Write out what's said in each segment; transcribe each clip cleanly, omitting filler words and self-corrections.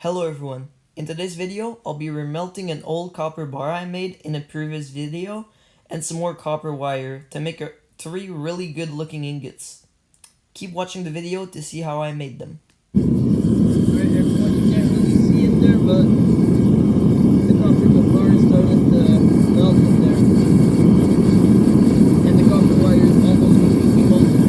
Hello everyone, in today's video I'll be remelting an old copper bar I made in a previous video and some more copper wire to make three really good looking ingots. Keep watching the video to see how I made them. Alright everyone, you can't really see it there, but the copper bar is starting to melt in there. And the copper wire is almost completely melted.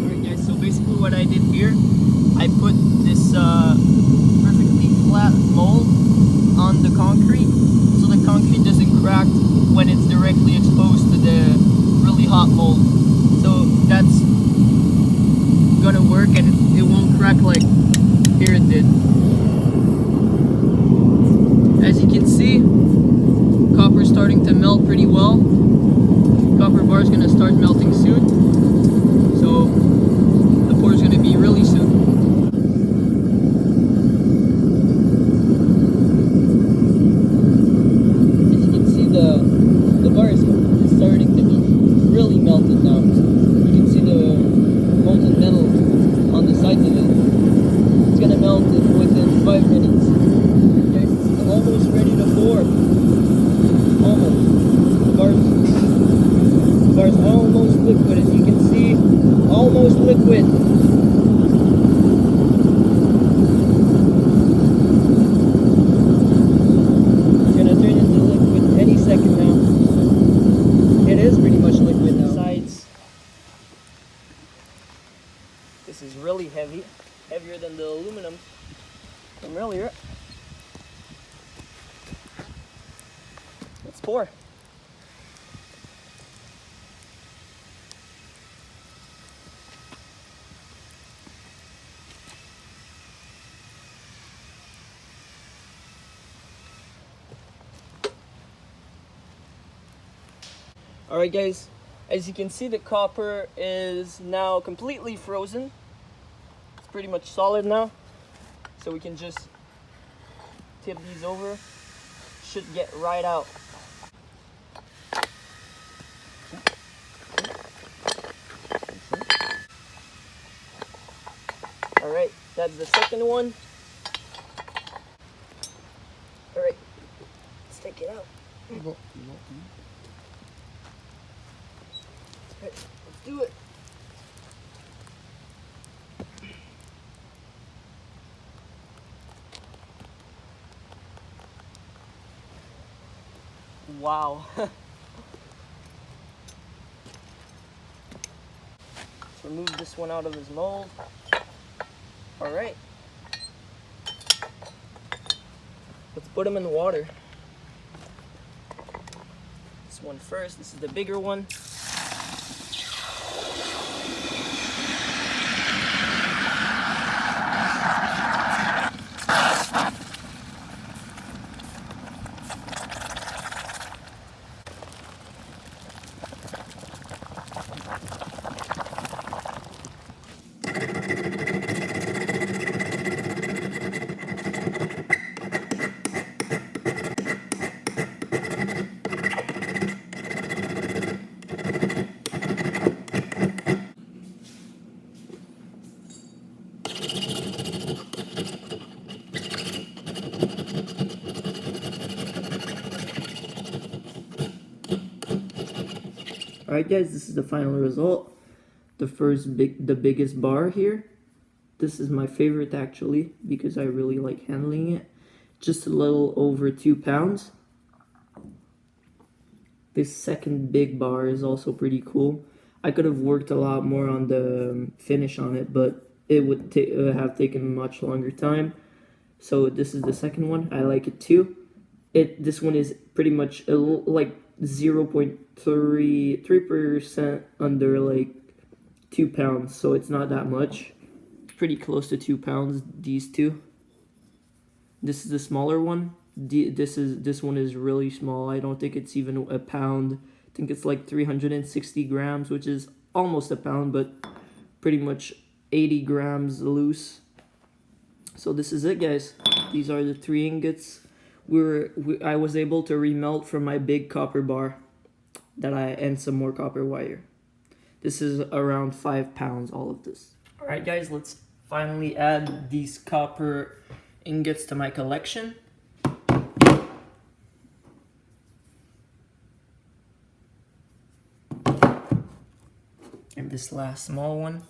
Alright guys, so basically what I did here, I put this perfectly flat mold on the concrete so the concrete doesn't crack when it's directly exposed to the really hot mold. So that's gonna work and it won't crack like here it did. As you can see, copper is starting to melt pretty well. Copper bar is gonna start melting soon. So the pour is gonna be really soon. The bar is starting to be really melted now. You can see the molten metal on the sides of it. It's gonna melt within 5 minutes. Okay, it's almost ready to pour. Almost. The bar's almost liquid, as you can see. Almost liquid. It's gonna turn into liquid any second now. It is pretty much liquid now. Besides, this is really heavy, heavier than the aluminum from earlier. Let's pour. Alright guys, as you can see, the copper is now completely frozen. It's pretty much solid now. So we can just tip these over. Should get right out. Alright, that's the second one. Alright, let's take it out. Let's do it. Wow. Let's remove this one out of his mold. Alright. Let's put him in the water. This one first. This is the bigger one. Alright guys, this is the final result. The biggest bar here. This is my favorite actually, because I really like handling it. Just a little over 2 pounds. This second big bar is also pretty cool. I could have worked a lot more on the finish on it, but it would have taken much longer time. So this is the second one. I like it too. This one is pretty much like 0.3% under like 2 pounds, so it's not that much. Pretty close to 2 pounds, these two. This is the smaller one. This one is really small. I don't think it's even a pound. I think it's like 360 grams, which is almost a pound, but pretty much 80 grams loose. So this is it, guys. These are the 3 ingots I was able to remelt from my big copper bar. and some more copper wire. This is around 5 pounds, all of this. All right, guys, let's finally add these copper ingots to my collection. And this last small one.